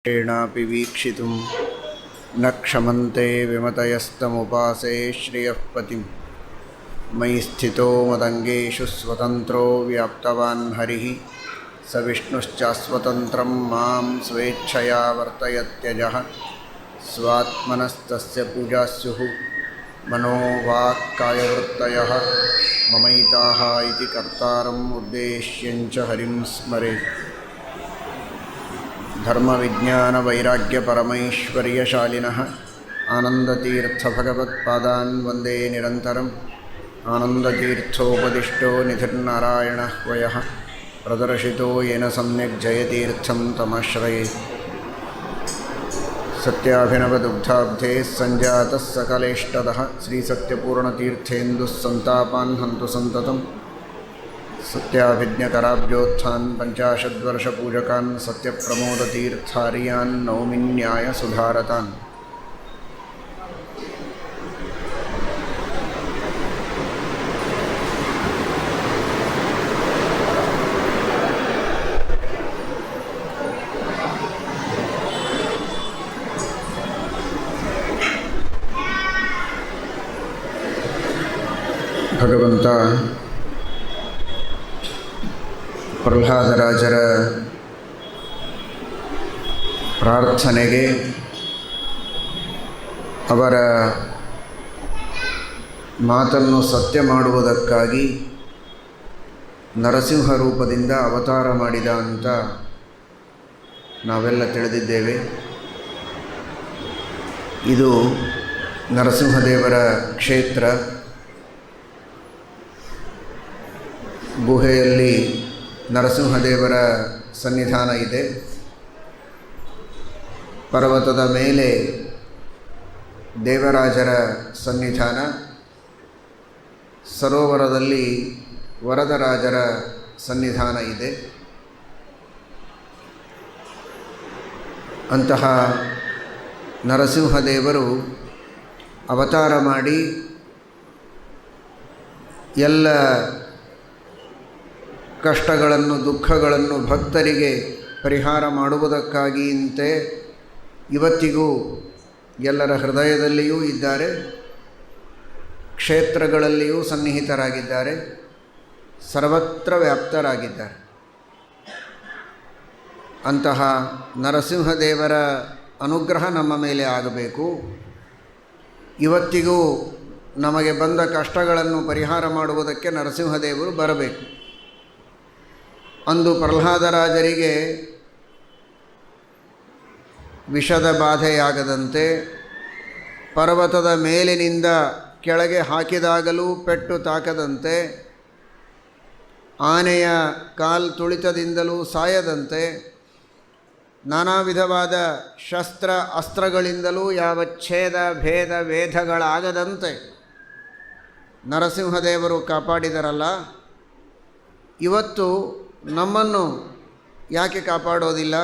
ೇಣಾಪಿ ವೀಕ್ಷಿತುಂ ನ ಕ್ಷಮಂತೆ ವಿಮತಯಸ್ತಮುಪಾಸೆ ಶ್ರಿಯಃ ಪತಿಂ ಮಯಿ ಸ್ಥಿತೋ ಮದಂಗೇಷು ಸ್ವತಂತ್ರೋ ವ್ಯಾಪ್ತವಾನ್ ಹರಿಃ ಸ ವಿಷ್ಣುಶ್ಚಾಸ್ವತಂತ್ರಂ ಮಾಂ ಸ್ವೇಚ್ಛಯಾ ವರ್ತಯತ್ಯಜಃ ಸ್ವಾತ್ಮನಸ್ತಸ್ಯ ಪೂಜಾಸ್ಯುಃ ಮನೋವಾಕ್ಕಾಯವೃತ್ತಯಃ ಮಮೈತಾಃ ಇತಿ ಕರ್ತಾರಂ ಉದ್ದೇಶ್ಯಂಚ ಹರಿಂ ಸ್ಮರೇತ್. ಧರ್ಮವಿಜ್ಞಾನವೈರಾಗ್ಯಪರಮೈಶ್ವರ್ಯಶಾಲಿನಃ ಆನಂದತೀರ್ಥಭಗವತ್ಪಾದಾನ್ ವಂದೇ ನಿರಂತರಂ. ಆನಂದತೀರ್ಥೋಪದಿಷ್ಟೋ ನಿಧಿರ್ನಾರಾಯಣಃ ವಯಃ ಪ್ರದರ್ಶಿತೋ ಯೇನ ಸಮ್ಯಕ್ ಜಯತೀರ್ಥಂ ತಮಾಶ್ರಯೇ. ಸತ್ಯಾಭಿನವದುಗ್ಧಾಬ್ಧೇ ಸಂಜಾತಃ ಸಕಲೇಷ್ಟದಃ ಶ್ರೀಸತ್ಯಪೂರ್ಣತೀರ್ಥೇಂದುಃ ಸಂತಾಪಾನ್ ಹಂತು ಸಂತತಂ. ಸತ್ಯಾಭಿಜ್ಞಕರಾಬ್ಜೋತ್ಥಾನ್ ಪಂಚಾಶದ್ವರ್ಷಪೂಜಕಾನ್ ಸತ್ಯಪ್ರಮೋದತೀರ್ಥಾರ್ಯಾನ್ ನೌಮಿನ್ಯಾಯ ಸುಧಾರತಾನ್. ಭಗವಂತ ಪ್ರಹ್ಲಾದರಾಜರ ಪ್ರಾರ್ಥನೆಗೆ ಅವರ ಮಾತನ್ನು ಸತ್ಯ ಮಾಡುವುದಕ್ಕಾಗಿ ನರಸಿಂಹ ರೂಪದಿಂದ ಅವತಾರ ಮಾಡಿದ ಅಂತ ನಾವೆಲ್ಲ ತಿಳಿದಿದ್ದೇವೆ. ಇದು ನರಸಿಂಹದೇವರ ಕ್ಷೇತ್ರ. ಗುಹೆಯಲ್ಲಿ ನರಸಿಂಹದೇವರ ಸನ್ನಿಧಾನ ಇದೆ. ಪರ್ವತದ ಮೇಲೆ ದೇವರಾಜರ ಸನ್ನಿಧಾನ, ಸರೋವರದಲ್ಲಿ ವರದರಾಜರ ಸನ್ನಿಧಾನ ಇದೆ. ಅಂತಹ ನರಸಿಂಹದೇವರು ಅವತಾರ ಮಾಡಿ ಎಲ್ಲ ಕಷ್ಟಗಳನ್ನು ದುಃಖಗಳನ್ನು ಭಕ್ತರಿಗೆ ಪರಿಹಾರ ಮಾಡುವುದಕ್ಕಾಗಿಯಂತೆ ಇವತ್ತಿಗೂ ಎಲ್ಲರ ಹೃದಯದಲ್ಲಿಯೂ ಇದ್ದಾರೆ, ಕ್ಷೇತ್ರಗಳಲ್ಲಿಯೂ ಸನ್ನಿಹಿತರಾಗಿದ್ದಾರೆ, ಸರ್ವತ್ರ ವ್ಯಾಪ್ತರಾಗಿದ್ದಾರೆ. ಅಂತಹ ನರಸಿಂಹದೇವರ ಅನುಗ್ರಹ ನಮ್ಮ ಮೇಲೆ ಆಗಬೇಕು. ಇವತ್ತಿಗೂ ನಮಗೆ ಬಂದ ಕಷ್ಟಗಳನ್ನು ಪರಿಹಾರ ಮಾಡುವುದಕ್ಕೆ ನರಸಿಂಹದೇವರು ಬರಬೇಕು. ಅಂದು ಪ್ರಹ್ಲಾದರಾಜರಿಗೆ ವಿಷದ ಬಾಧೆಯಾಗದಂತೆ, ಪರ್ವತದ ಮೇಲಿನಿಂದ ಕೆಳಗೆ ಹಾಕಿದಾಗಲೂ ಪೆಟ್ಟು ತಾಕದಂತೆ, ಆನೆಯ ಕಾಲು ತುಳಿತದಿಂದಲೂ ಸಾಯದಂತೆ, ನಾನಾ ವಿಧವಾದ ಶಸ್ತ್ರ ಅಸ್ತ್ರಗಳಿಂದಲೂ ಯಾವ ಛೇದ ಭೇದ ವೇದಗಳಾಗದಂತೆ ನರಸಿಂಹದೇವರು ಕಾಪಾಡಿದರಲ್ಲ, ಇವತ್ತು ನಮ್ಮನ್ನು ಯಾಕೆ ಕಾಪಾಡೋದಿಲ್ಲ?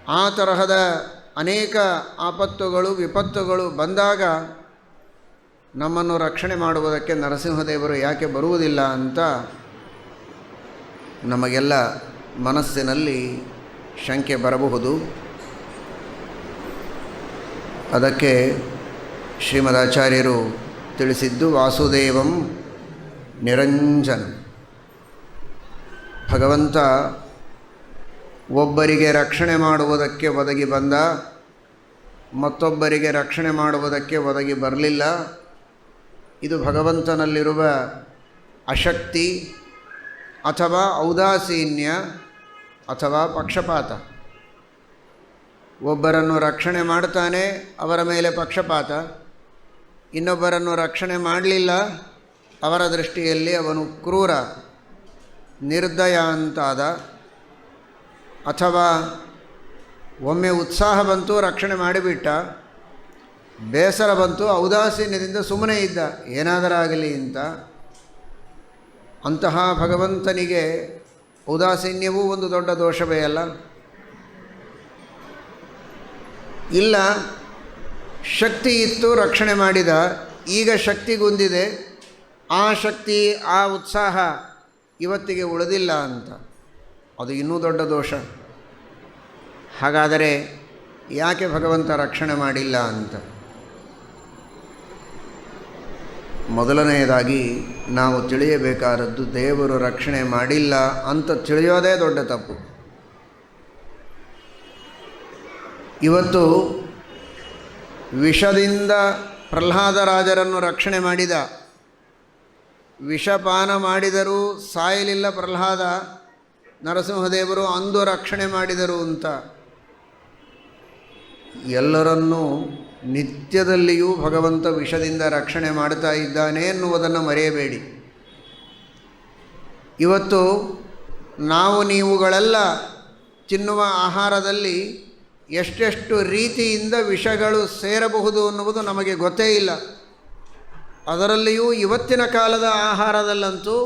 ಆ ತರಹದ ಅನೇಕ ಆಪತ್ತುಗಳು ವಿಪತ್ತುಗಳು ಬಂದಾಗ ನಮ್ಮನ್ನು ರಕ್ಷಣೆ ಮಾಡುವುದಕ್ಕೆ ನರಸಿಂಹದೇವರು ಯಾಕೆ ಬರುವುದಿಲ್ಲ ಅಂತ ನಮಗೆಲ್ಲ ಮನಸ್ಸಿನಲ್ಲಿ ಶಂಕೆ ಬರಬಹುದು. ಅದಕ್ಕೆ ಶ್ರೀಮದಾಚಾರ್ಯರು ತಿಳಿಸಿದ್ದು ವಾಸುದೇವಂ ನಿರಂಜನ. ಭಗವಂತ ಒಬ್ಬರಿಗೆ ರಕ್ಷಣೆ ಮಾಡುವುದಕ್ಕೆ ಒದಗಿ ಬಂದ, ಮತ್ತೊಬ್ಬರಿಗೆ ರಕ್ಷಣೆ ಮಾಡುವುದಕ್ಕೆ ಒದಗಿ ಬರಲಿಲ್ಲ. ಇದು ಭಗವಂತನಲ್ಲಿರುವ ಅಶಕ್ತಿ ಅಥವಾ ಔದಾಸೀನ್ಯ ಅಥವಾ ಪಕ್ಷಪಾತ. ಒಬ್ಬರನ್ನು ರಕ್ಷಣೆ ಮಾಡ್ತಾನೆ, ಅವರ ಮೇಲೆ ಪಕ್ಷಪಾತ. ಇನ್ನೊಬ್ಬರನ್ನು ರಕ್ಷಣೆ ಮಾಡಲಿಲ್ಲ, ಅವರ ದೃಷ್ಟಿಯಲ್ಲಿ ಅವನು ಕ್ರೂರ, ನಿರ್ದಯ ಅಂತಾದ. ಅಥವಾ ಒಮ್ಮೆ ಉತ್ಸಾಹ ಬಂತು, ರಕ್ಷಣೆ ಮಾಡಿಬಿಟ್ಟ, ಬೇಸರ ಬಂತು, ಔದಾಸೀನ್ಯದಿಂದ ಸುಮ್ಮನೆ ಇದ್ದ, ಏನಾದರಾಗಲಿ ಅಂತ. ಅಂತಹ ಭಗವಂತನಿಗೆ ಔದಾಸೀನ್ಯವೂ ಒಂದು ದೊಡ್ಡ ದೋಷವೇ ಅಲ್ಲ. ಇಲ್ಲ, ಶಕ್ತಿ ಇತ್ತು, ರಕ್ಷಣೆ ಮಾಡಿದ, ಈಗ ಶಕ್ತಿಗುಂದಿದೆ, ಆ ಶಕ್ತಿ ಆ ಉತ್ಸಾಹ ಇವತ್ತಿಗೆ ಉಳಿದಿಲ್ಲ ಅಂತ. ಅದು ಇನ್ನೂ ದೊಡ್ಡ ದೋಷ. ಹಾಗಾದರೆ ಯಾಕೆ ಭಗವಂತ ರಕ್ಷಣೆ ಮಾಡಿಲ್ಲ ಅಂತ? ಮೊದಲನೆಯದಾಗಿ ನಾವು ತಿಳಿಯಬೇಕಾದದ್ದು ದೇವರು ರಕ್ಷಣೆ ಮಾಡಿಲ್ಲ ಅಂತ ತಿಳಿಯೋದೇ ದೊಡ್ಡ ತಪ್ಪು. ಇವತ್ತು ವಿಷದಿಂದ ಪ್ರಹ್ಲಾದರಾಜರನ್ನು ರಕ್ಷಣೆ ಮಾಡಿದ, ವಿಷಪಾನ ಮಾಡಿದರೂ ಸಾಯಲಿಲ್ಲ ಪ್ರಹ್ಲಾದ, ನರಸಿಂಹದೇವರು ಅಂದು ರಕ್ಷಣೆ ಮಾಡಿದರು ಅಂತ. ಎಲ್ಲರನ್ನೂ ನಿತ್ಯದಲ್ಲಿಯೂ ಭಗವಂತ ವಿಷದಿಂದ ರಕ್ಷಣೆ ಮಾಡ್ತಾ ಇದ್ದಾನೆ ಎನ್ನುವುದನ್ನು ಮರೆಯಬೇಡಿ. ಇವತ್ತು ನಾವು ನೀವುಗಳೆಲ್ಲ ತಿನ್ನುವ ಆಹಾರದಲ್ಲಿ ಎಷ್ಟೆಷ್ಟು ರೀತಿಯಿಂದ ವಿಷಗಳು ಸೇರಬಹುದು ಅನ್ನುವುದು ನಮಗೆ ಗೊತ್ತೇ ಇಲ್ಲ. ಅದರಲ್ಲಿಯೂ ಇವತ್ತಿನ ಕಾಲದ ಆಹಾರದಲ್ಲಂತೂ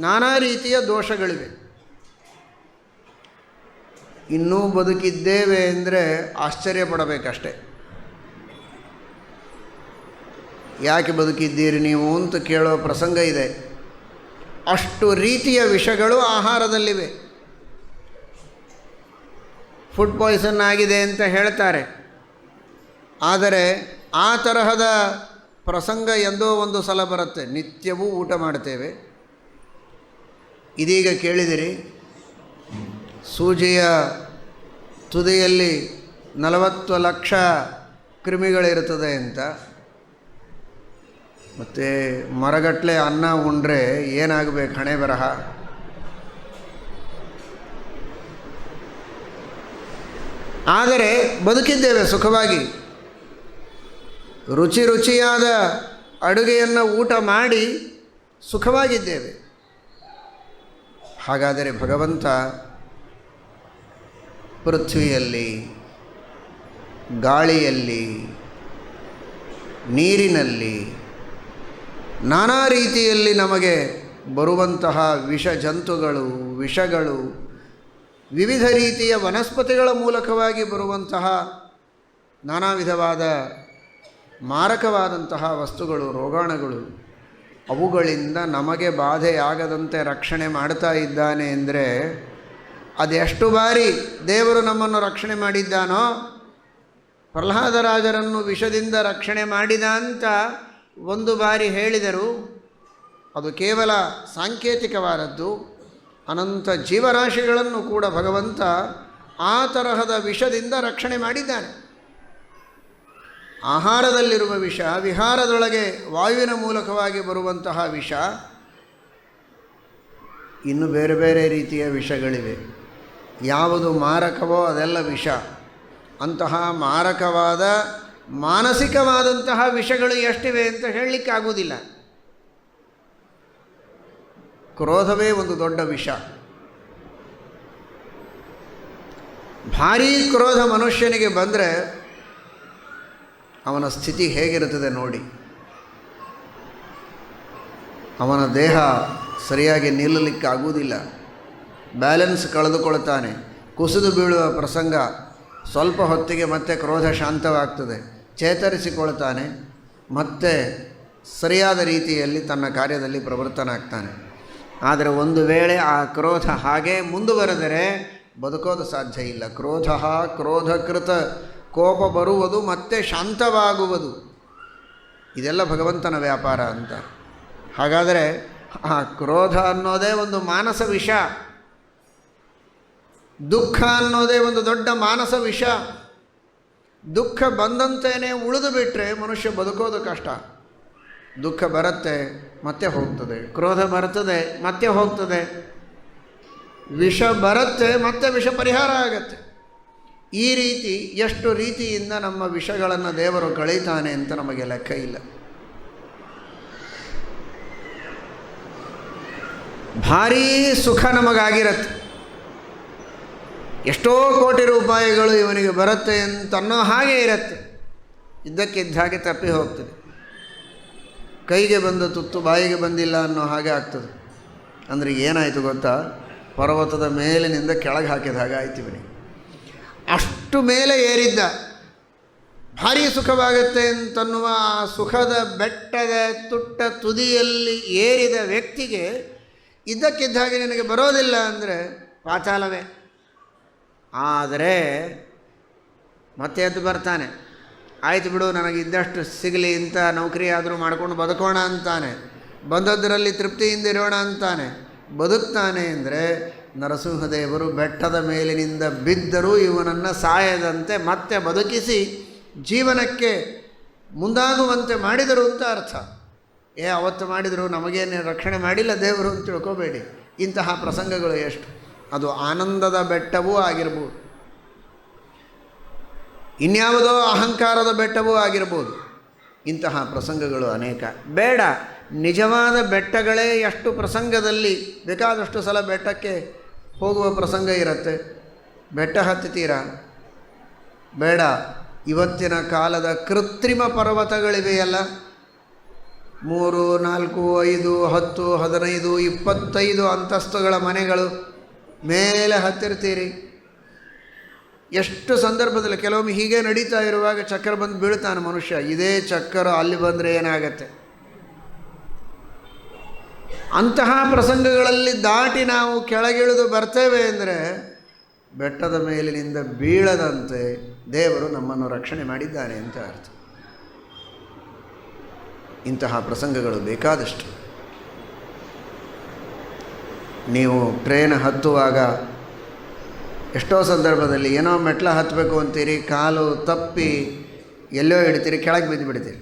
ನಾನಾ ರೀತಿಯ ದೋಷಗಳಿವೆ. ಇನ್ನೂ ಬದುಕಿದ್ದೇವೆ ಅಂದರೆ ಆಶ್ಚರ್ಯಪಡಬೇಕಷ್ಟೆ. ಯಾಕೆ ಬದುಕಿದ್ದೀರಿ ನೀವು ಅಂತ ಕೇಳೋ ಪ್ರಸಂಗ ಇದೆ. ಅಷ್ಟು ರೀತಿಯ ವಿಷಗಳು ಆಹಾರದಲ್ಲಿವೆ. ಫುಡ್ ಪಾಯ್ಸನ್ ಆಗಿದೆ ಅಂತ ಹೇಳ್ತಾರೆ, ಆದರೆ ಆ ತರಹದ ಪ್ರಸಂಗ ಎಂದೋ ಒಂದು ಸಲ ಬರುತ್ತೆ. ನಿತ್ಯವೂ ಊಟ ಮಾಡ್ತೇವೆ. ಇದೀಗ ಕೇಳಿದಿರಿ, ಸೂಜಿಯ ತುದಿಯಲ್ಲಿ 40 ಲಕ್ಷ ಕ್ರಿಮಿಗಳಿರ್ತದೆ ಅಂತ. ಮತ್ತು ಮರಗಟ್ಟಲೆ ಅನ್ನ ಉಂಡ್ರೆ ಏನಾಗಬೇಕು ಹಣೆ ಬರಹ. ಆದರೆ ಬದುಕಿದ್ದೇವೆ ಸುಖವಾಗಿ. ರುಚಿ ರುಚಿಯಾದ ಅಡುಗೆಯನ್ನು ಊಟ ಮಾಡಿ ಸುಖವಾಗಿದ್ದೇವೆ. ಹಾಗಾದರೆ ಭಗವಂತ ಪೃಥ್ವಿಯಲ್ಲಿ, ಗಾಳಿಯಲ್ಲಿ, ನೀರಿನಲ್ಲಿ, ನಾನಾ ರೀತಿಯಲ್ಲಿ ನಮಗೆ ಬರುವಂತಹ ವಿಷ ಜಂತುಗಳು, ವಿಷಗಳು, ವಿವಿಧ ರೀತಿಯ ವನಸ್ಪತಿಗಳ ಮೂಲಕವಾಗಿ ಬರುವಂತಹ ನಾನಾ ವಿಧವಾದ ಮಾರಕವಾದಂತಹ ವಸ್ತುಗಳು, ರೋಗಾಣುಗಳು, ಅವುಗಳಿಂದ ನಮಗೆ ಬಾಧೆಯಾಗದಂತೆ ರಕ್ಷಣೆ ಮಾಡ್ತಾ ಇದ್ದಾನೆ ಅಂದರೆ ಅದೆಷ್ಟು ಬಾರಿ ದೇವರು ನಮ್ಮನ್ನು ರಕ್ಷಣೆ ಮಾಡಿದ್ದಾನೋ. ಪ್ರಹ್ಲಾದರಾಜರನ್ನು ವಿಷದಿಂದ ರಕ್ಷಣೆ ಮಾಡಿದ ಅಂತ ಒಂದು ಬಾರಿ ಹೇಳಿದರು. ಅದು ಕೇವಲ ಸಾಂಕೇತಿಕವಾದದ್ದು. ಅನಂತ ಜೀವರಾಶಿಗಳನ್ನು ಕೂಡ ಭಗವಂತ ಆ ತರಹದ ವಿಷದಿಂದ ರಕ್ಷಣೆ ಮಾಡಿದ್ದಾನೆ. ಆಹಾರದಲ್ಲಿರುವ ವಿಷ, ವಿಹಾರದೊಳಗೆ ವಾಯುವಿನ ಮೂಲಕವಾಗಿ ಬರುವಂತಹ ವಿಷ, ಇನ್ನು ಬೇರೆ ಬೇರೆ ರೀತಿಯ ವಿಷಗಳಿವೆ. ಯಾವುದು ಮಾರಕವೋ ಅದೆಲ್ಲ ವಿಷ. ಅಂತಹ ಮಾರಕವಾದ ಮಾನಸಿಕವಾದಂತಹ ವಿಷಗಳು ಎಷ್ಟಿವೆ ಅಂತ ಹೇಳಲಿಕ್ಕಾಗುವುದಿಲ್ಲ. ಕ್ರೋಧವೇ ಒಂದು ದೊಡ್ಡ ವಿಷ. ಭಾರೀ ಕ್ರೋಧ ಮನುಷ್ಯನಿಗೆ ಬಂದರೆ ಅವನ ಸ್ಥಿತಿ ಹೇಗಿರುತ್ತದೆ ನೋಡಿ. ಅವನ ದೇಹ ಸರಿಯಾಗಿ ನಿಲ್ಲಲಿಕ್ಕಾಗುವುದಿಲ್ಲ, ಬ್ಯಾಲೆನ್ಸ್ ಕಳೆದುಕೊಳ್ತಾನೆ, ಕುಸಿದು ಬೀಳುವ ಪ್ರಸಂಗ. ಸ್ವಲ್ಪ ಹೊತ್ತಿಗೆ ಮತ್ತೆ ಕ್ರೋಧ ಶಾಂತವಾಗ್ತದೆ, ಚೇತರಿಸಿಕೊಳ್ತಾನೆ, ಮತ್ತೆ ಸರಿಯಾದ ರೀತಿಯಲ್ಲಿ ತನ್ನ ಕಾರ್ಯದಲ್ಲಿ ಪ್ರವೃತ್ತನಾಗ್ತಾನೆ. ಆದರೆ ಒಂದು ವೇಳೆ ಆ ಕ್ರೋಧ ಹಾಗೇ ಮುಂದುವರೆದರೆ ಬದುಕೋದು ಸಾಧ್ಯ ಇಲ್ಲ. ಕ್ರೋಧಕೃತ, ಕೋಪ ಬರುವುದು ಮತ್ತೆ ಶಾಂತವಾಗುವುದು, ಇದೆಲ್ಲ ಭಗವಂತನ ವ್ಯಾಪಾರ ಅಂತ. ಹಾಗಾದರೆ ಆ ಕ್ರೋಧ ಅನ್ನೋದೇ ಒಂದು ಮಾನಸ ವಿಷ, ದುಃಖ ಅನ್ನೋದೇ ಒಂದು ದೊಡ್ಡ ಮಾನಸ ವಿಷ. ದುಃಖ ಬಂದಂತೆಯೇ ಉಳಿದು ಬಿಟ್ಟರೆ ಮನುಷ್ಯ ಬದುಕೋದು ಕಷ್ಟ. ದುಃಖ ಬರುತ್ತೆ ಮತ್ತೆ ಹೋಗ್ತದೆ, ಕ್ರೋಧ ಬರ್ತದೆ ಮತ್ತೆ ಹೋಗ್ತದೆ, ವಿಷ ಬರುತ್ತೆ ಮತ್ತೆ ವಿಷ ಪರಿಹಾರ ಆಗತ್ತೆ. ಈ ರೀತಿ ಎಷ್ಟು ರೀತಿಯಿಂದ ನಮ್ಮ ವಿಷಗಳನ್ನು ದೇವರು ಕಳೀತಾನೆ ಅಂತ ನಮಗೆ ಲೆಕ್ಕ ಇಲ್ಲ. ಭಾರೀ ಸುಖ ನಮಗಾಗಿರತ್ತೆ, ಎಷ್ಟೋ ಕೋಟಿ ರೂಪಾಯಿಗಳು ಇವನಿಗೆ ಬರುತ್ತೆ ಅಂತನ್ನೋ ಹಾಗೆ ಇರುತ್ತೆ. ಇದ್ದಕ್ಕಿದ್ದ ಹಾಗೆ ತಪ್ಪಿ ಹೋಗ್ತದೆ. ಕೈಗೆ ಬಂದ ತುತ್ತು ಬಾಯಿಗೆ ಬಂದಿಲ್ಲ ಅನ್ನೋ ಹಾಗೆ ಆಗ್ತದೆ. ಅಂದರೆ ಏನಾಯಿತು ಗೊತ್ತಾ, ಪರ್ವತದ ಮೇಲಿನಿಂದ ಕೆಳಗೆ ಹಾಕಿದ ಹಾಗೆ ಆಯ್ತು ಇವನಿಗೆ. ಅಷ್ಟು ಮೇಲೆ ಏರಿದ್ದ, ಭಾರೀ ಸುಖವಾಗುತ್ತೆ ಅಂತನ್ನುವ ಆ ಸುಖದ ಬೆಟ್ಟದ ತುಟ್ಟ ತುದಿಯಲ್ಲಿ ಏರಿದ ವ್ಯಕ್ತಿಗೆ ಇದ್ದಕ್ಕಿದ್ದ ಹಾಗೆ ನಿನಗೆ ಬರೋದಿಲ್ಲ ಅಂದರೆ ಪಾತಾಳವೇ. ಆದರೆ ಮತ್ತೆ ಎದ್ದು ಬರ್ತಾನೆ. ಆಯ್ತು ಬಿಡು, ನನಗೆ ಇದ್ದಷ್ಟು ಸಿಗಲಿ, ಇಂಥ ನೌಕರಿ ಆದರೂ ಮಾಡ್ಕೊಂಡು ಬದುಕೋಣ ಅಂತಾನೆ, ಬಂದದ್ದರಲ್ಲಿ ತೃಪ್ತಿಯಿಂದ ಇರೋಣ ಅಂತಾನೆ, ಬದುಕ್ತಾನೆ. ಅಂದರೆ ನರಸಿಂಹದೇವರು ಬೆಟ್ಟದ ಮೇಲಿನಿಂದ ಬಿದ್ದರೂ ಇವನನ್ನು ಸಾಯದಂತೆ ಮತ್ತೆ ಬದುಕಿಸಿ ಜೀವನಕ್ಕೆ ಮುಂದಾಗುವಂತೆ ಮಾಡಿದರು ಅಂತ ಅರ್ಥ. ಅವತ್ತು ಮಾಡಿದರು, ನಮಗೇನು ರಕ್ಷಣೆ ಮಾಡಿಲ್ಲ ದೇವರು ಅಂತ ತಿಳ್ಕೋಬೇಡಿ. ಇಂತಹ ಪ್ರಸಂಗಗಳು ಎಷ್ಟು. ಅದು ಆನಂದದ ಬೆಟ್ಟವೂ ಆಗಿರ್ಬೋದು, ಇನ್ಯಾವುದೋ ಅಹಂಕಾರದ ಬೆಟ್ಟವೂ ಆಗಿರ್ಬೋದು. ಇಂತಹ ಪ್ರಸಂಗಗಳು ಅನೇಕ. ಬೇಡ, ನಿಜವಾದ ಬೆಟ್ಟಗಳೇ ಎಷ್ಟು ಪ್ರಸಂಗದಲ್ಲಿ ಬೇಕಾದಷ್ಟು ಸಲ ಬೆಟ್ಟಕ್ಕೆ ಹೋಗುವ ಪ್ರಸಂಗ ಇರುತ್ತೆ. ಬೆಟ್ಟ ಹತ್ತುತ್ತೀರಾ? ಬೇಡ. ಇವತ್ತಿನ ಕಾಲದ ಕೃತ್ರಿಮ ಪರ್ವತಗಳಿವೆಯಲ್ಲ, 3, 4, 5, 10, 15, 25 ಅಂತಸ್ತುಗಳ ಮನೆಗಳು, ಮೇಲೆ ಹತ್ತಿರ್ತೀರಿ. ಎಷ್ಟು ಸಂದರ್ಭದಲ್ಲಿ ಕೆಲವೊಮ್ಮೆ ಹೀಗೆ ನಡೀತಾ ಇರುವಾಗ ಚಕ್ರ ಬಂದು ಬೀಳ್ತಾನೆ ಮನುಷ್ಯ. ಇದೇ ಚಕ್ರ ಅಲ್ಲಿ ಬಂದರೆ ಏನಾಗತ್ತೆ? ಅಂತಹ ಪ್ರಸಂಗಗಳಲ್ಲಿ ದಾಟಿ ನಾವು ಕೆಳಗಿಳಿದು ಬರ್ತೇವೆ ಅಂದರೆ ಬೆಟ್ಟದ ಮೇಲಿನಿಂದ ಬೀಳದಂತೆ ದೇವರು ನಮ್ಮನ್ನು ರಕ್ಷಣೆ ಮಾಡಿದ್ದಾನೆ ಅಂತ ಅರ್ಥ. ಇಂತಹ ಪ್ರಸಂಗಗಳು ಬೇಕಾದಷ್ಟು. ನೀವು ಟ್ರೇನ್ ಹತ್ತುವಾಗ ಎಷ್ಟೋ ಸಂದರ್ಭದಲ್ಲಿ ಏನೋ ಮೆಟ್ಲ ಹತ್ತಬೇಕು ಅಂತೀರಿ, ಕಾಲು ತಪ್ಪಿ ಎಲ್ಲೋ ಇಡ್ತೀರಿ, ಕೆಳಗೆ ಬಿದ್ದು ಬಿಡ್ತೀರಿ.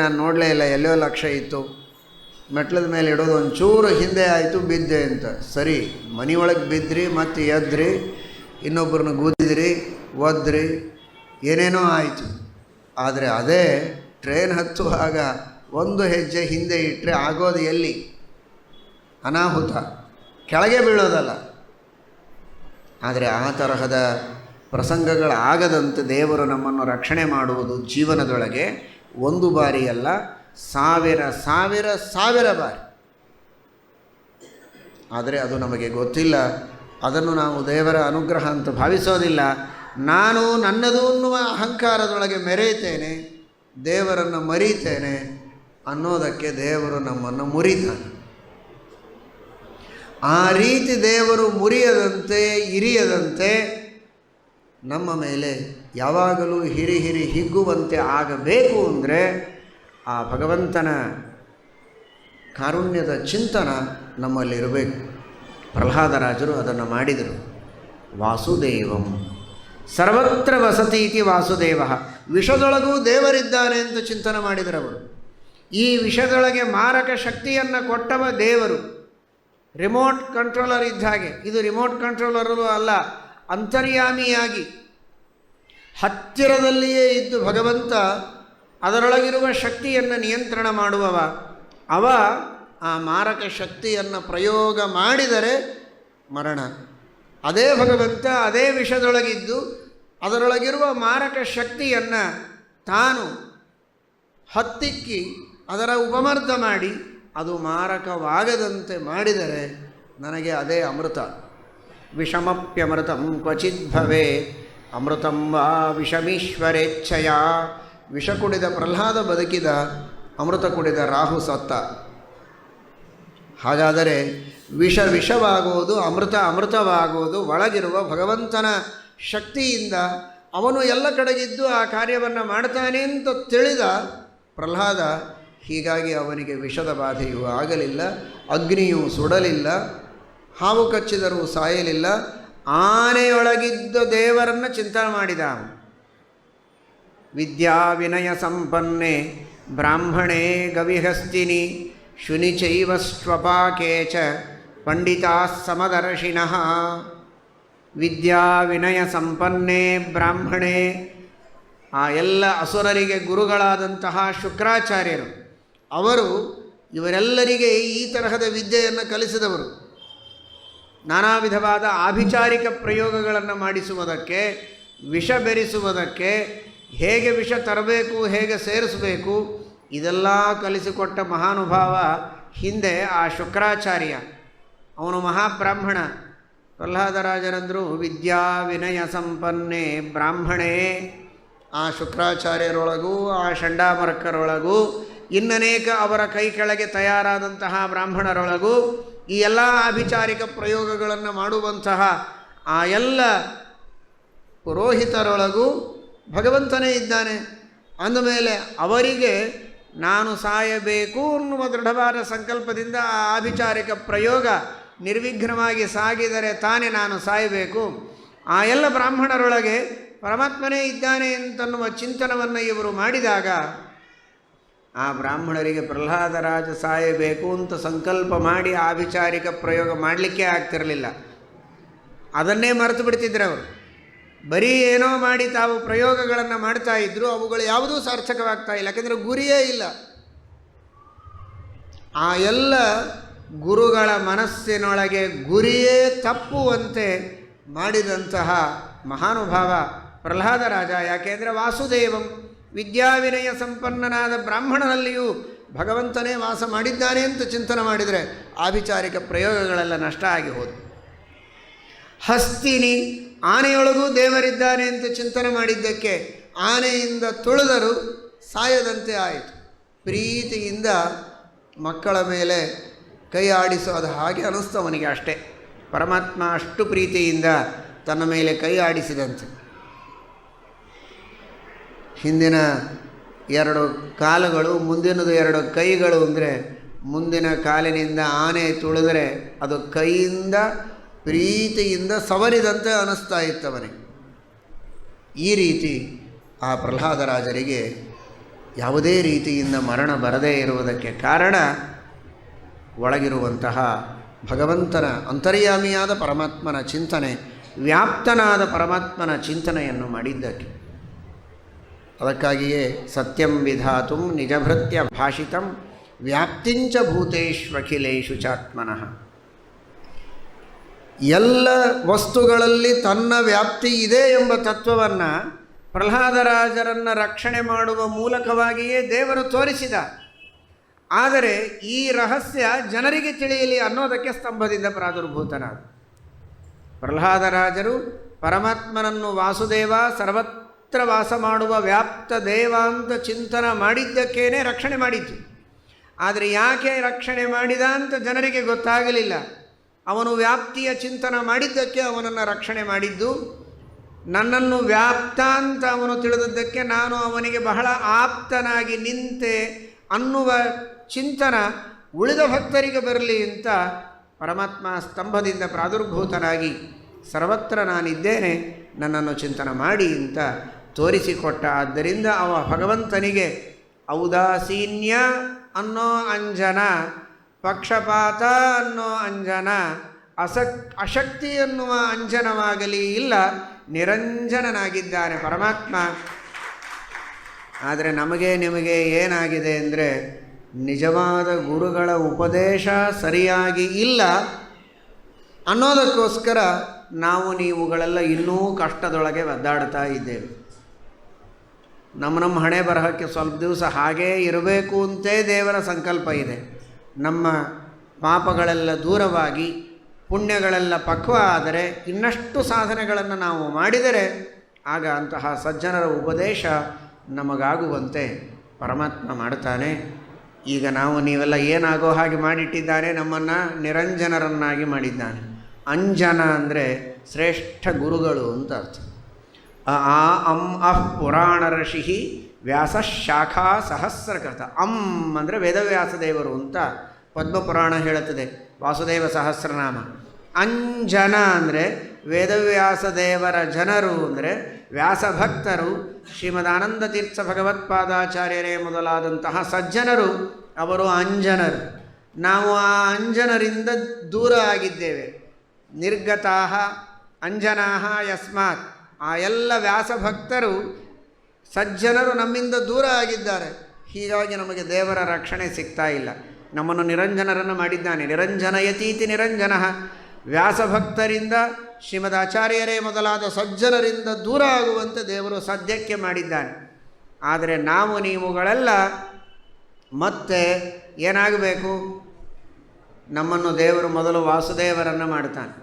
ನಾನು ನೋಡಲೇ ಇಲ್ಲ, ಎಲ್ಲೋ ಲಕ್ಷ್ಯ ಇತ್ತು, ಮೆಟ್ಲದ ಮೇಲೆ ಇಡೋದು ಒಂಚೂರು ಹಿಂದೆ ಆಯಿತು, ಬಿದ್ದೆ ಅಂತ. ಸರಿ, ಮನೆಯೊಳಗೆ ಬಿದ್ದಿರಿ, ಮತ್ತು ಎದ್ರಿ, ಇನ್ನೊಬ್ಬರನ್ನ ಗೂದಿದ್ರಿ, ಒದ್ರಿ, ಏನೇನೋ ಆಯಿತು. ಆದರೆ ಅದೇ ಟ್ರೇನ್ ಹತ್ತುವಾಗ ಒಂದು ಹೆಜ್ಜೆ ಹಿಂದೆ ಇಟ್ಟರೆ ಆಗೋದು ಎಲ್ಲಿ? ಅನಾಹುತ, ಕೆಳಗೆ ಬೀಳೋದಲ್ಲ. ಆದರೆ ಆ ತರಹದ ಪ್ರಸಂಗಗಳಾಗದಂತೆ ದೇವರು ನಮ್ಮನ್ನು ರಕ್ಷಣೆ ಮಾಡುವುದು ಜೀವನದೊಳಗೆ ಒಂದು ಬಾರಿ ಅಲ್ಲ, ಸಾವಿರ ಸಾವಿರ ಸಾವಿರ ಬಾರಿ. ಆದರೆ ಅದು ನಮಗೆ ಗೊತ್ತಿಲ್ಲ, ಅದನ್ನು ನಾವು ದೇವರ ಅನುಗ್ರಹ ಅಂತ ಭಾವಿಸೋದಿಲ್ಲ. ನಾನು ನನ್ನದು ಅನ್ನುವ ಅಹಂಕಾರದೊಳಗೆ ಮೆರೆಯುತ್ತೇನೆ, ದೇವರನ್ನು ಮರೀತೇನೆ ಅನ್ನೋದಕ್ಕೆ ದೇವರು ನಮ್ಮನ್ನು ಮುರಿತಾನೆ. ಆ ರೀತಿ ದೇವರು ಮುರಿಯದಂತೆ ಇರಿಯದಂತೆ ನಮ್ಮ ಮೇಲೆ ಯಾವಾಗಲೂ ಹಿರಿ ಹಿರಿ ಹಿಗ್ಗುವಂತೆ ಆಗಬೇಕು ಅಂದರೆ ಆ ಭಗವಂತನ ಕಾರುಣ್ಯದ ಚಿಂತನ ನಮ್ಮಲ್ಲಿರಬೇಕು. ಪ್ರಹ್ಲಾದರಾಜರು ಅದನ್ನು ಮಾಡಿದರು. ವಾಸುದೇವಂ ಸರ್ವತ್ರ ವಸತೀತಿ ವಾಸುದೇವ, ವಿಷದೊಳಗೂ ದೇವರಿದ್ದಾನೆ ಅಂತ ಚಿಂತನೆ ಮಾಡಿದರವರು. ಈ ವಿಷದೊಳಗೆ ಮಾರಕ ಶಕ್ತಿಯನ್ನು ಕೊಟ್ಟವ ದೇವರು. ರಿಮೋಟ್ ಕಂಟ್ರೋಲರ್ ಇದ್ದ ಹಾಗೆ, ಇದು ರಿಮೋಟ್ ಕಂಟ್ರೋಲರು ಅಲ್ಲ, ಅಂತರ್ಯಾಮಿಯಾಗಿ ಹತ್ತಿರದಲ್ಲಿಯೇ ಇದ್ದು ಭಗವಂತ ಅದರೊಳಗಿರುವ ಶಕ್ತಿಯನ್ನು ನಿಯಂತ್ರಣ ಮಾಡುವವ. ಅವ ಆ ಮಾರಕ ಶಕ್ತಿಯನ್ನು ಪ್ರಯೋಗ ಮಾಡಿದರೆ ಮರಣ. ಅದೇ ಭಗವಂತ ಅದೇ ವಿಷದೊಳಗಿದ್ದು ಅದರೊಳಗಿರುವ ಮಾರಕ ಶಕ್ತಿಯನ್ನು ತಾನು ಹತ್ತಿಕ್ಕಿ ಅದರ ಉಪಮರ್ದ ಮಾಡಿ ಅದು ಮಾರಕವಾಗದಂತೆ ಮಾಡಿದರೆ ನನಗೆ ಅದೇ ಅಮೃತ. ವಿಷಮಪ್ಯಮೃತಂ ಕ್ವಚಿತ್ ಭವೇ ಅಮೃತಂ ವಾ ವಿಷಮೀಶ್ವರೇಚ್ಛಯ. ವಿಷ ಕುಡಿದ ಪ್ರಹ್ಲಾದ ಬದುಕಿದ, ಅಮೃತ ಕುಡಿದ ರಾಹು ಸತ್ತ. ಹಾಗಾದರೆ ವಿಷವಾಗುವುದು, ಅಮೃತವಾಗುವುದು ಒಳಗಿರುವ ಭಗವಂತನ ಶಕ್ತಿಯಿಂದ. ಅವನು ಎಲ್ಲ ಕಡೆಗಿದ್ದು ಆ ಕಾರ್ಯವನ್ನು ಮಾಡ್ತಾನೆ ಅಂತ ತಿಳಿದ ಪ್ರಹ್ಲಾದ. ಹೀಗಾಗಿ ಅವನಿಗೆ ವಿಷದ ಬಾಧೆಯೂ ಆಗಲಿಲ್ಲ, ಅಗ್ನಿಯೂ ಸುಡಲಿಲ್ಲ, ಹಾವು ಕಚ್ಚಿದರೂ ಸಾಯಲಿಲ್ಲ. ಆನೆಯೊಳಗಿದ್ದ ದೇವರನ್ನು ಚಿಂತನೆ ಮಾಡಿದ. ವಿದ್ಯಾ ವಿನಯ ಸಂಪನ್ನೆ ಬ್ರಾಹ್ಮಣೇ ಗವಿಹಸ್ತಿನಿ ಶುನಿಚೈವ ಸ್ವಪಾಕೆ ಚ ಪಂಡಿತಾ ಸಮದರ್ಶಿನಃ. ವಿದ್ಯಾ ವಿನಯ ಸಂಪನ್ನೆ ಬ್ರಾಹ್ಮಣೇ, ಆ ಎಲ್ಲ ಅಸುರರಿಗೆ ಗುರುಗಳಾದಂತಹ ಶುಕ್ರಾಚಾರ್ಯರು, ಅವರು ಇವರೆಲ್ಲರಿಗೆ ಈ ತರಹದ ವಿದ್ಯೆಯನ್ನು ಕಲಿಸಿದವರು. ನಾನಾ ವಿಧವಾದ ಆಭಿಚಾರಿಕ ಪ್ರಯೋಗಗಳನ್ನು ಮಾಡಿಸುವುದಕ್ಕೆ, ವಿಷ ಬೆರೆಸುವುದಕ್ಕೆ, ಹೇಗೆ ವಿಷ ತರಬೇಕು, ಹೇಗೆ ಸೇರಿಸಬೇಕು, ಇದೆಲ್ಲ ಕಲಿಸಿಕೊಟ್ಟ ಮಹಾನುಭಾವ ಹಿಂದೆ ಆ ಶುಕ್ರಾಚಾರ್ಯ. ಅವನು ಮಹಾಬ್ರಾಹ್ಮಣ. ಪ್ರಹ್ಲಾದರಾಜರಂದರು ವಿದ್ಯಾ ವಿನಯ ಸಂಪನ್ನೆ ಬ್ರಾಹ್ಮಣೇ. ಆ ಶುಕ್ರಾಚಾರ್ಯರೊಳಗೂ ಆ ಷಂಡಾಮರ್ಕರೊಳಗೂ ಇನ್ನನೇಕ ಅವರ ಕೈ ಕೆಳಗೆ ತಯಾರಾದಂತಹ ಬ್ರಾಹ್ಮಣರೊಳಗೂ ಈ ಎಲ್ಲ ಅಭಿಚಾರಿಕ ಪ್ರಯೋಗಗಳನ್ನು ಮಾಡುವಂತಹ ಆ ಎಲ್ಲ ಪುರೋಹಿತರೊಳಗೂ ಭಗವಂತನೇ ಇದ್ದಾನೆ. ಅಂದಮೇಲೆ ಅವರಿಗೆ ನಾನು ಸಾಯಬೇಕು ಅನ್ನುವ ದೃಢವಾದ ಸಂಕಲ್ಪದಿಂದ ಆ ಆಭಿಚಾರಿಕ ಪ್ರಯೋಗ ನಿರ್ವಿಘ್ನವಾಗಿ ಸಾಗಿದರೆ ತಾನೇ ನಾನು ಸಾಯಬೇಕು. ಆ ಎಲ್ಲ ಬ್ರಾಹ್ಮಣರೊಳಗೆ ಪರಮಾತ್ಮನೇ ಇದ್ದಾನೆ ಅಂತನ್ನುವ ಚಿಂತನವನ್ನು ಇವರು ಮಾಡಿದಾಗ ಆ ಬ್ರಾಹ್ಮಣರಿಗೆ ಪ್ರಹ್ಲಾದರಾಜ ಸಾಯಬೇಕು ಅಂತ ಸಂಕಲ್ಪ ಮಾಡಿ ಆಭಿಚಾರಿಕ ಪ್ರಯೋಗ ಮಾಡಲಿಕ್ಕೆ ಆಗ್ತಿರಲಿಲ್ಲ. ಅದನ್ನೇ ಮರೆತು ಬಿಡ್ತಿದ್ರು ಅವರು. ಬರೀ ಏನೋ ಮಾಡಿ ತಾವು ಪ್ರಯೋಗಗಳನ್ನು ಮಾಡ್ತಾ ಇದ್ದರು, ಅವುಗಳು ಯಾವುದೂ ಸಾರ್ಥಕವಾಗ್ತಾ ಇಲ್ಲ. ಯಾಕೆಂದರೆ ಗುರಿಯೇ ಇಲ್ಲ. ಆ ಎಲ್ಲ ಗುರುಗಳ ಮನಸ್ಸಿನೊಳಗೆ ಗುರಿಯೇ ತಪ್ಪುವಂತೆ ಮಾಡಿದಂತಹ ಮಹಾನುಭಾವ ಪ್ರಹ್ಲಾದರಾಜ. ಯಾಕೆಂದರೆ ವಾಸುದೇವಂ ವಿದ್ಯಾವಿನಯ ಸಂಪನ್ನನಾದ ಬ್ರಾಹ್ಮಣನಲ್ಲಿಯೂ ಭಗವಂತನೇ ವಾಸ ಮಾಡಿದ್ದಾನೆ ಅಂತ ಚಿಂತನೆ ಮಾಡಿದರೆ ಆಭಿಚಾರಿಕ ಪ್ರಯೋಗಗಳೆಲ್ಲ ನಷ್ಟ ಆಗಿ ಹೋದವು. ಹಸ್ತಿನಿ ಆನೆಯೊಳಗೂ ದೇವರಿದ್ದಾನೆ ಅಂತ ಚಿಂತನೆ ಮಾಡಿದ್ದಕ್ಕೆ ಆನೆಯಿಂದ ತುಳಿದರೂ ಸಾಯದಂತೆ ಆಯಿತು. ಪ್ರೀತಿಯಿಂದ ಮಕ್ಕಳ ಮೇಲೆ ಕೈ ಆಡಿಸೋದು ಹಾಗೆ ಅನ್ನಿಸ್ತು ಅವನಿಗೆ. ಅಷ್ಟೇ, ಪರಮಾತ್ಮ ಅಷ್ಟು ಪ್ರೀತಿಯಿಂದ ತನ್ನ ಮೇಲೆ ಕೈ ಆಡಿಸಿದಂತೆ. ಹಿಂದಿನ 2 ಕಾಲುಗಳು, ಮುಂದಿನದು 2 ಕೈಗಳು. ಅಂದರೆ ಮುಂದಿನ ಕಾಲಿನಿಂದ ಆನೆ ತುಳಿದರೆ ಅದು ಕೈಯಿಂದ ಪ್ರೀತಿಯಿಂದ ಸವರಿದಂತೆ ಅನ್ನಿಸ್ತಾ ಇತ್ತವನಿಗೆ. ಈ ರೀತಿ ಆ ಪ್ರಹ್ಲಾದರಾಜರಿಗೆ ಯಾವುದೇ ರೀತಿಯಿಂದ ಮರಣ ಬರದೇ ಇರುವುದಕ್ಕೆ ಕಾರಣ ಒಳಗಿರುವಂತಹ ಭಗವಂತನ ಅಂತರ್ಯಾಮಿಯಾದ ಪರಮಾತ್ಮನ ಚಿಂತನೆ, ವ್ಯಾಪ್ತನಾದ ಪರಮಾತ್ಮನ ಚಿಂತನೆಯನ್ನು ಮಾಡಿದ್ದಕ್ಕೆ. ಅದಕ್ಕಾಗಿಯೇ ಸತ್ಯಂ ವಿಧಾತುಂ ನಿಜಭೃತ್ಯ ಭಾಷಿತಂ ವ್ಯಾಪ್ತಿಂಚ ಭೂತೇಷ್ವಖಿಲೇಶು ಚಾತ್ಮನಃ. ಎಲ್ಲ ವಸ್ತುಗಳಲ್ಲಿ ತನ್ನ ವ್ಯಾಪ್ತಿ ಇದೆ ಎಂಬ ತತ್ವವನ್ನು ಪ್ರಹ್ಲಾದರಾಜರನ್ನು ರಕ್ಷಣೆ ಮಾಡುವ ಮೂಲಕವಾಗಿಯೇ ದೇವರು ತೋರಿಸಿದ. ಆದರೆ ಈ ರಹಸ್ಯ ಜನರಿಗೆ ತಿಳಿಯಲಿ ಅನ್ನೋದಕ್ಕೆ ಸ್ತಂಭದಿಂದ ಪ್ರಾದುರ್ಭೂತನಾದ ಪ್ರಹ್ಲಾದರಾಜರು ಪರಮಾತ್ಮನನ್ನು ವಾಸುದೇವ ಸರ್ವತ್ರ ವಾಸ ಮಾಡುವ ವ್ಯಾಪ್ತ ದೇವ ಅಂತ ಚಿಂತನೆ ಮಾಡಿದ್ದಕ್ಕೇನೆ ರಕ್ಷಣೆ ಮಾಡಿದ್ದು. ಆದರೆ ಯಾಕೆ ರಕ್ಷಣೆ ಮಾಡಿದ ಅಂತ ಜನರಿಗೆ ಗೊತ್ತಾಗಲಿಲ್ಲ. ಅವನು ವ್ಯಾಪ್ತಿಯ ಚಿಂತನೆ ಮಾಡಿದ್ದಕ್ಕೆ ಅವನನ್ನು ರಕ್ಷಣೆ ಮಾಡಿದ್ದು. ನನ್ನನ್ನು ವ್ಯಾಪ್ತ ಅಂತ ಅವನು ತಿಳಿದದ್ದಕ್ಕೆ ನಾನು ಅವನಿಗೆ ಬಹಳ ಆಪ್ತನಾಗಿ ನಿಂತೆ ಅನ್ನುವ ಚಿಂತನ ಉಳಿದ ಭಕ್ತರಿಗೆ ಬರಲಿ ಅಂತ ಪರಮಾತ್ಮ ಸ್ತಂಭದಿಂದ ಪ್ರಾದುರ್ಭೂತನಾಗಿ ಸರ್ವತ್ರ ನಾನಿದ್ದೇನೆ, ನನ್ನನ್ನು ಚಿಂತನೆ ಮಾಡಿ ಅಂತ ತೋರಿಸಿಕೊಟ್ಟ. ಆದ್ದರಿಂದ ಅವ ಭಗವಂತನಿಗೆ ಔದಾಸೀನ್ಯ ಅನ್ನೋ ಅಂಜನ, ಪಕ್ಷಪಾತ ಅನ್ನೋ ಅಂಜನ, ಅಶಕ್ತಿ ಎನ್ನುವ ಅಂಜನವಾಗಲಿ ಇಲ್ಲ, ನಿರಂಜನನಾಗಿದ್ದಾನೆ ಪರಮಾತ್ಮ. ಆದರೆ ನಮಗೆ ನಿಮಗೆ ಏನಾಗಿದೆ ಅಂದರೆ ನಿಜವಾದ ಗುರುಗಳ ಉಪದೇಶ ಸರಿಯಾಗಿ ಇಲ್ಲ ಅನ್ನೋದಕ್ಕೋಸ್ಕರ ನಾವು ನೀವುಗಳೆಲ್ಲ ಇನ್ನೂ ಕಷ್ಟದೊಳಗೆ ಒದ್ದಾಡ್ತಾ ಇದ್ದೇವೆ. ನಮ್ಮ ಹಣೆ ಬರಹಕ್ಕೆ ಸ್ವಲ್ಪ ದಿವಸ ಹಾಗೇ ಇರಬೇಕು ಅಂತೇ ದೇವರ ಸಂಕಲ್ಪ ಇದೆ. ನಮ್ಮ ಪಾಪಗಳೆಲ್ಲ ದೂರವಾಗಿ ಪುಣ್ಯಗಳೆಲ್ಲ ಪಕ್ವ ಆದರೆ ಇನ್ನಷ್ಟು ಸಾಧನೆಗಳನ್ನು ನಾವು ಮಾಡಿದರೆ ಆಗ ಅಂತಹ ಸಜ್ಜನರ ಉಪದೇಶ ನಮಗಾಗುವಂತೆ ಪರಮಾತ್ಮ ಮಾಡ್ತಾನೆ. ಈಗ ನಾವು ನೀವೆಲ್ಲ ಏನಾಗೋ ಹಾಗೆ ಮಾಡಿಟ್ಟಿದ್ದಾನೆ, ನಮ್ಮನ್ನು ನಿರಂಜನರನ್ನಾಗಿ ಮಾಡಿದ್ದಾನೆ. ಅಂಜನ ಅಂದರೆ ಶ್ರೇಷ್ಠ ಗುರುಗಳು ಅಂತ ಅರ್ಥ. ಪುರಾಣ ಋಷಿ ವ್ಯಾಸ ಶಾಖಾ ಸಹಸ್ರಕೃತ. ಅಂದರೆ ವೇದವ್ಯಾಸ ದೇವರು ಅಂತ ಪದ್ಮಪುರಾಣ ಹೇಳುತ್ತದೆ, ವಾಸುದೇವ ಸಹಸ್ರನಾಮ. ಅಂಜನ ಅಂದರೆ ವೇದವ್ಯಾಸ ದೇವರ ಜನರು ಅಂದರೆ ವ್ಯಾಸಭಕ್ತರು, ಶ್ರೀಮದಾನಂದ ತೀರ್ಥ ಭಗವತ್ಪಾದಾಚಾರ್ಯರೇ ಮೊದಲಾದಂತಹ ಸಜ್ಜನರು ಅವರು ಅಂಜನರು. ನಾವು ಆ ಅಂಜನರಿಂದ ದೂರ ಆಗಿದ್ದೇವೆ. ನಿರ್ಗತಾಹ ಅಂಜನಾಹ ಯಸ್ಮಾತ್. ಆ ಎಲ್ಲ ವ್ಯಾಸಭಕ್ತರು ಸಜ್ಜನರು ನಮ್ಮಿಂದ ದೂರ ಆಗಿದ್ದಾರೆ. ಹೀಗಾಗಿ ನಮಗೆ ದೇವರ ರಕ್ಷಣೆ ಸಿಗ್ತಾ ಇಲ್ಲ. ನಮ್ಮನ್ನು ನಿರಂಜನರನ್ನು ಮಾಡಿದ್ದಾನೆ. ನಿರಂಜನಯತೀತಿ ನಿರಂಜನ. ವ್ಯಾಸಭಕ್ತರಿಂದ ಶ್ರೀಮದ್ ಆಚಾರ್ಯರೇ ಮೊದಲಾದ ಸಜ್ಜನರಿಂದ ದೂರ ಆಗುವಂತೆ ದೇವರು ಸದ್ಯಕ್ಕೆ ಮಾಡಿದ್ದಾನೆ. ಆದರೆ ನಾವು ನೀವುಗಳೆಲ್ಲ ಮತ್ತೆ ಏನಾಗಬೇಕು? ನಮ್ಮನ್ನು ದೇವರು ಮೊದಲು ವಾಸುದೇವರನ್ನು ಮಾಡ್ತಾನೆ.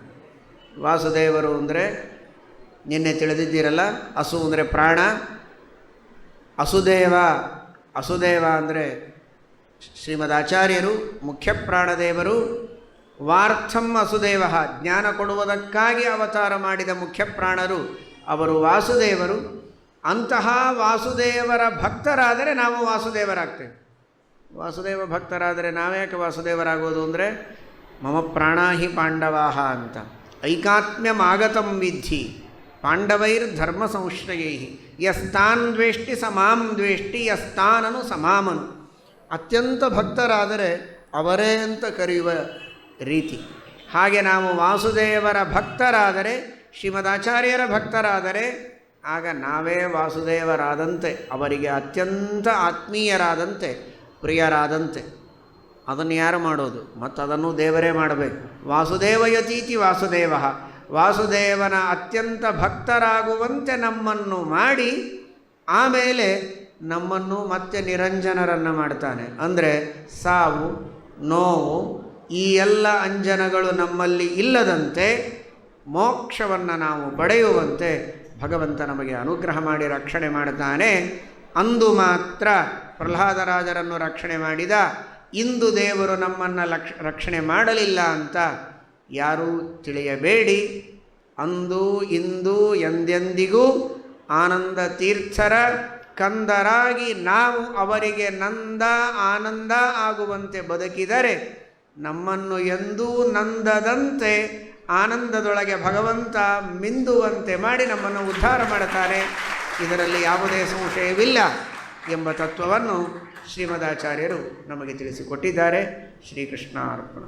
ವಾಸುದೇವರು ಅಂದರೆ ನಿನ್ನೆ ತಿಳಿದಿದ್ದೀರಲ್ಲ, ಹಸು ಅಂದರೆ ಪ್ರಾಣ, ಅಸುದೇವ ಅಂದರೆ ಶ್ರೀಮದ್ ಆಚಾರ್ಯರು, ಮುಖ್ಯ ಪ್ರಾಣದೇವರು, ವಾರ್ಥಂ ವಸುದೇವ, ಜ್ಞಾನ ಕೊಡುವುದಕ್ಕಾಗಿ ಅವತಾರ ಮಾಡಿದ ಮುಖ್ಯ ಪ್ರಾಣರು ಅವರು ವಾಸುದೇವರು. ಅಂತಹ ವಾಸುದೇವರ ಭಕ್ತರಾದರೆ ನಾವು ವಾಸುದೇವರಾಗ್ತೇವೆ. ವಾಸುದೇವ ಭಕ್ತರಾದರೆ ನಾವ್ಯಾಕೆ ವಾಸುದೇವರಾಗೋದು ಅಂದರೆ ಮಮ ಪ್ರಾಣಾಹಿ ಪಾಂಡವಾಹ ಅಂತ. ಐಕಾತ್ಮ್ಯಮಾಗತಂ ವಿದ್ಧಿ ಪಾಂಡವೈರ್ಧರ್ಮ ಸಂಶ್ರಯೈ ಯಸ್ತಾನ್ ದ್ವೇಷ್ಟಿ ಸಮಾಂ ದ್ವೇಷ್ಟಿ ಯಸ್ತಾನನು ಸಮಾಮನು. ಅತ್ಯಂತ ಭಕ್ತರಾದರೆ ಅವರೇ ಅಂತ ಕರೆಯುವ ರೀತಿ. ಹಾಗೆ ನಾವು ವಾಸುದೇವರ ಭಕ್ತರಾದರೆ, ಶ್ರೀಮದಾಚಾರ್ಯರ ಭಕ್ತರಾದರೆ ಆಗ ನಾವೇ ವಾಸುದೇವರಾದಂತೆ, ಅವರಿಗೆ ಅತ್ಯಂತ ಆತ್ಮೀಯರಾದಂತೆ, ಪ್ರಿಯರಾದಂತೆ. ಅದನ್ನು ಯಾರು ಮಾಡೋದು? ಮತ್ತು ಅದನ್ನು ದೇವರೇ ಮಾಡಬೇಕು. ವಾಸುದೇವಯತೀತಿ ವಾಸುದೇವ, ವಾಸುದೇವನ ಅತ್ಯಂತ ಭಕ್ತರಾಗುವಂತೆ ನಮ್ಮನ್ನು ಮಾಡಿ ಆಮೇಲೆ ನಮ್ಮನ್ನು ಮತ್ತೆ ನಿರಂಜನರನ್ನು ಮಾಡ್ತಾನೆ. ಅಂದರೆ ಸಾವು, ನೋವು, ಈ ಎಲ್ಲ ಅಂಜನಗಳು ನಮ್ಮಲ್ಲಿ ಇಲ್ಲದಂತೆ ಮೋಕ್ಷವನ್ನು ನಾವು ಪಡೆಯುವಂತೆ ಭಗವಂತ ನಮಗೆ ಅನುಗ್ರಹ ಮಾಡಿ ರಕ್ಷಣೆ ಮಾಡ್ತಾನೆ. ಅಂದು ಮಾತ್ರ ಪ್ರಹ್ಲಾದರಾಜರನ್ನು ರಕ್ಷಣೆ ಮಾಡಿದ, ಇಂದು ದೇವರು ನಮ್ಮನ್ನು ರಕ್ಷಣೆ ಮಾಡಲಿಲ್ಲ ಅಂತ ಯಾರೂ ತಿಳಿಯಬೇಡಿ. ಅಂದು ಇಂದು ಎಂದೆಂದಿಗೂ ಆನಂದ ತೀರ್ಥರ ಕಂದರಾಗಿ ನಾವು ಅವರಿಗೆ ನಂದ ಆನಂದ ಆಗುವಂತೆ ಬದುಕಿದರೆ ನಮ್ಮನ್ನು ಎಂದೂ ನಂದದಂತೆ ಆನಂದದೊಳಗೆ ಭಗವಂತ ಮಿಂದುವಂತೆ ಮಾಡಿ ನಮ್ಮನ್ನು ಉದ್ಧಾರ ಮಾಡುತ್ತಾರೆ. ಇದರಲ್ಲಿ ಯಾವುದೇ ಸಂಶಯವಿಲ್ಲ ಎಂಬ ತತ್ವವನ್ನು ಶ್ರೀಮದಾಚಾರ್ಯರು ನಮಗೆ ತಿಳಿಸಿಕೊಟ್ಟಿದ್ದಾರೆ. ಶ್ರೀಕೃಷ್ಣ ಅರ್ಪಣ.